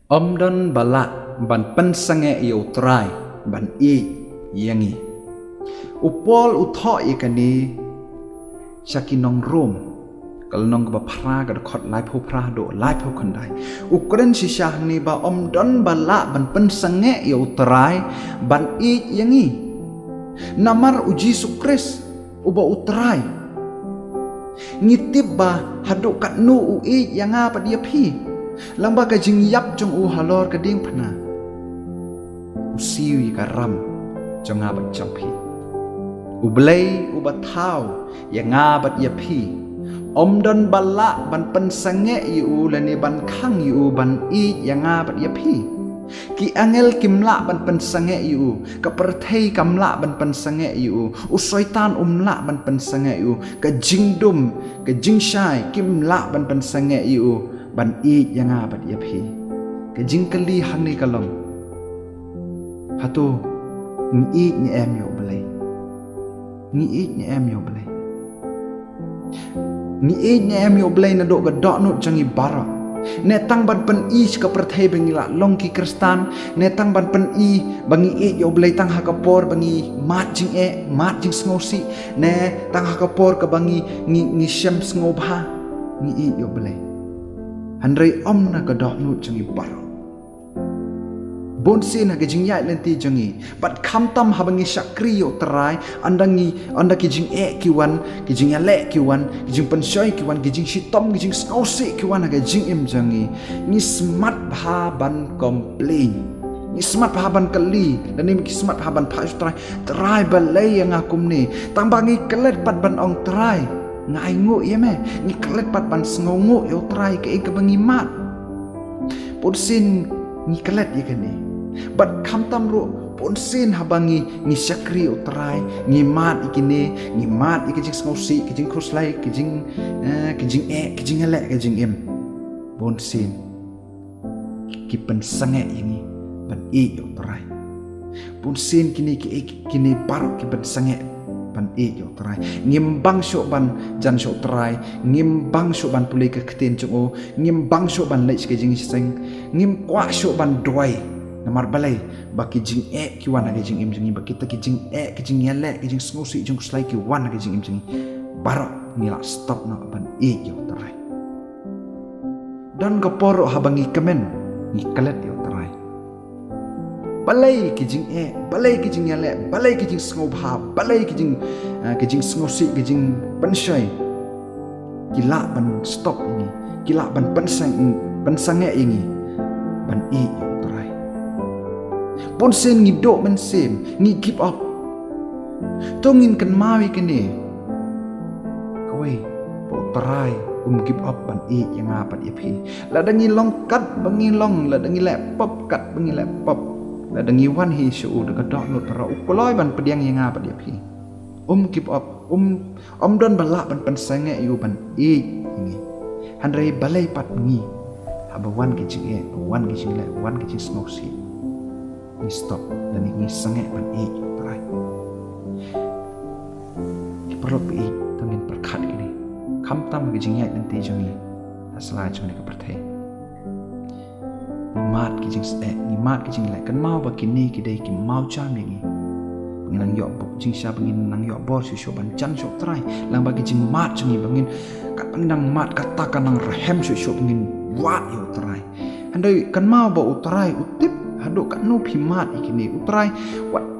Omdon bala ban pensange i utrai ban i yangi. Upol utho ikani shakinong rom kalnong ba phra ga khot lai phu phra do lai phu khandai. Ukren si shah ni ba omdon bala ban pensange i utrai ban i yangi. Namar uji sukres uba utrai. Ngitip ba haduk kat nu ui yanga pa dia phi. Lamba ka jing yap jong u halor ka ding phana. Usiwi ka ram jong nga bat jong phi. Ublay ubat thau yang nga bat ya phi. Omdon bala ban pensange yu lani ban khang yu ban i yang nga bat ya phi. Ki angel kimla ban pensange yu ka perthei kamla ban pensange yu usoitan umla ban pensange yu ka jingdum ka jingshai kimla ban pensange yu ban i yang nga bat ya phi. Ka jingkali hani kalong hatu ni i ni em yo belai. Ni i ni em yo belai. Ni i ni em yo belai na do ga dok nu jangi bara. Ne tang ban pen i ka perthei bangila long ki kristan ne tang ban pen i bangi i yo belai tang ha kapor bangi mat jing sngosi ne tang ha kapor ka bangi ngi shem sngoba ni i yo belai. Handrai om na ka dok nu jangi bara. Bonsi na gijing yai lenti jangi bat khamtam habangi shakri yo terai anda kijing kiwan kijing yale kiwan kijing pensoi kiwan kijing shitom kijing skosi kiwan na gijing im jangi ni smart ban complain ni smart ban kali dan ni smart ban phai terai balai yang akum ni tambangi kelet pat ban ong terai ngai ngu ye me ni kelet pat ban sngongu yo terai ke bangi mat ponsin ni kelet ye kani. Bat khamtam ro ponsin habangi ni sakri utrai ni mat ikine ni mat ikijing sngosi kijing khuslai kijing kijing ele kijing em ponsin ki pensange ini ban i utrai ponsin kini parok ki pensange ban i utrai ngimbang syok ban jan syok utrai ngimbang syok ban pulai ke keten chungo ngimbang syok ban lech kijing seng ngim kwa syok ban doi namar balai baki jing kiwan na jing im jingi baki ta kijing kijing yale kijing sngosi jing kuslai kiwan na jing im jingi barok ngila stop na ban yo terai dan kaporo habangi kemen ni kalet yo terai balai kijing yale balai kijing sngoba balai kijing sngosi kijing pensyai kila ban stop ini kila ban pensange ini ban yo terai ponsen ngidok mensem ngi give up tongin kan mawi kene kowe po terai give up ban yang apa dia phi ladangi long kat bangi long ladangi laptop kat bangi laptop ladangi wan hi shu de dok not para ukoloi ban pediang yang apa dia phi give up don balak ban pensange yu ban ini handrai balai pat ngi habawan kijing wan kijing wan kijing smoksi ni stop dan ni sange ban terai perlu pi tangin perkat ini khamtam kijing yai nanti jangi asla jangi ka perthai ni mat kijing lai kan mau bakini kidai ki mau cham ni nang yo bok jing sha bangin nang yo bor shu ban chan shu terai lang bagi jing mat jangi bangin kat nang mat katakan nang rahem shu bangin wat yo terai handai kan mau ba uterai utip haduk kat nu phimat ikini utrai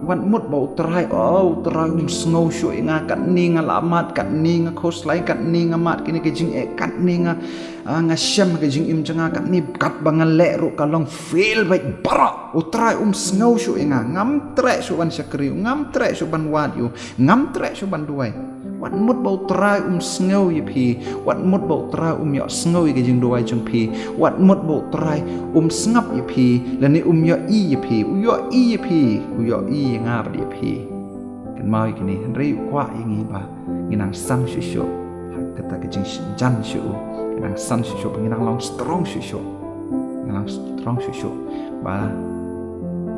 wat mut ba utrai utrai sngow shu inga kat ni nga lamat kat ni nga khoslai kat ni nga mat kini kijing kat ni nga syam kijing im janga kat ni kat bangal le ru kalong feel baik bara utrai sngow shu inga ngam tre shu ban sakri ngam tre shu ban wat yu ngam tre shu ban duai wat mut ba utrai sngow ye phi wat mut ba utrai yo sngow ye kijing duai jong phi wat mut ba utrai snap ye phi lani yo i ye phi yo i nga ba ye phi kan mau ikini rei kwa ingi ba nginang sang shu kata kijing jan shu nginang sang shu nginang long strong shu ba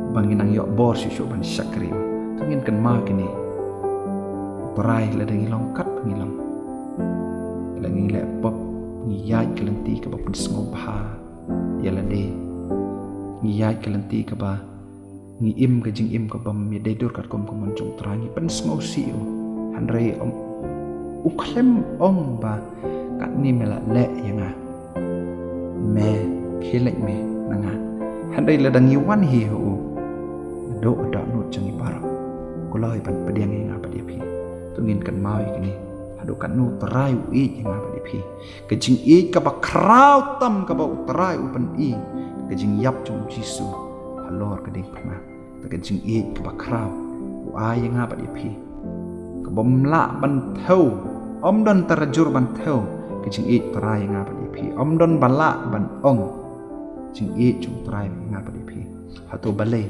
banginang yo bor shu ban sakri tungin kan mau kini perai ladang ilong kat pengilong ladang ilek pop ngiyaj kelenti ke bapun sengobha ya lade ngiyai kelenti ka ba ngi im ka jing im ka bam mi de dur kat kom kom chung tra ngi pen sngo si u han rei om uklem ong ba kat ni mela le yanga me khelek me nanga han rei la dangi wan hi hu do da nu changi para kulai pan pediang nga pa dia phi tungin kan mau ikini hadu kan nu trai u i nga pa dia phi ka jing i ka ba krau tam ka ba utrai u pan i ka jing yap chung jisu halor ka ding phana ta jing i ka ba krau u ai nga pa dia phi ka bom la ban thau om don tarajur ban thau ka jing i trai nga pa dia phi om don bala ban ong jing i chung trai nga pa dia phi hatu balai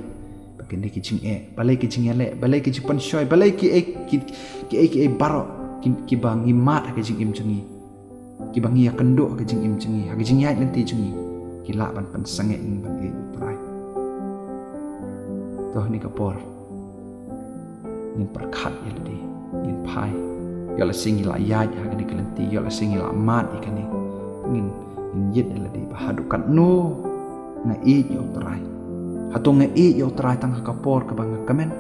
kini kijing balai kijing le balai kijing pensoi balai ki baro ki bangi mat kijing im jengi ki bangi ya kendo kijing im jengi ha kijing ya nanti jengi ki la ban pen sange ing ban e utrai toh ni kapor nin perkhat ya ledi nin pai ya la singi la ya ha kini kelenti ya la singi la mat ikani nin yit ledi bahadukan no na i yo utrai Hatong nge yo try tang kapor ka banga kamen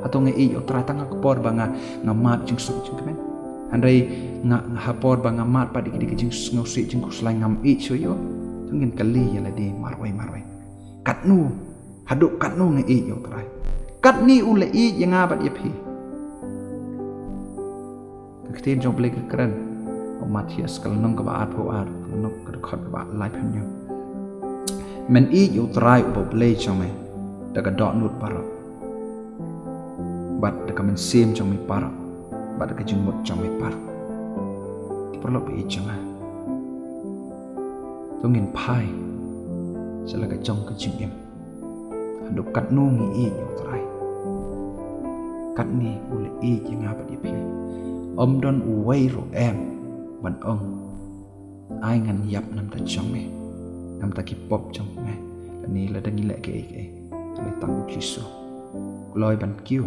hatong nge yo try tang kapor banga ngamat jing su jing kamen andai nga hapor banga mat pa dik dik jing ngosi jing kuslai ngam i so yo tungin kali ya la di marwai katnu haduk katnu nge yo try kat ni ule i yang abat ye phi ktin jong blek kran o Matias kal nong ka ba at pho at nok ka khot ba lai phan yo men i yo try ubo play chome daga dot nut para bat daga men sim chome para bat daga jumut chome para perlu be changa tungin pai selaga chong ke jingem handuk kat no ngi i yo try kat ni ule i jinga ba di pi om don uwei ro em ban ong ai ngan yap nam ta chome nam ta ki pop trong me ni la dangi le ke le tang jisu loi ban kiu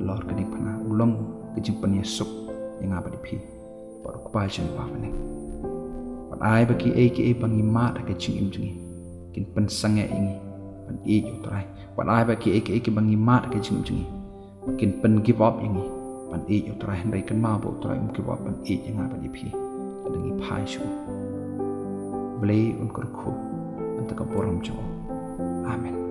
lor ke ni phana ulong ke jing pan yesuk yang apa di pi par ko pa chen pa ne pat ai ba ki ke bangi ma ta ke jing im jing kin pan sange ingi pan e yo trai pat ai ba ki ke bangi ma ta ke jing jing kin pan give up ingi pan e yo trai ndai kan ma bo trai um give up pan e yang apa di pi dangi pai shu Blay unkurku untuk keporam jo. Amin.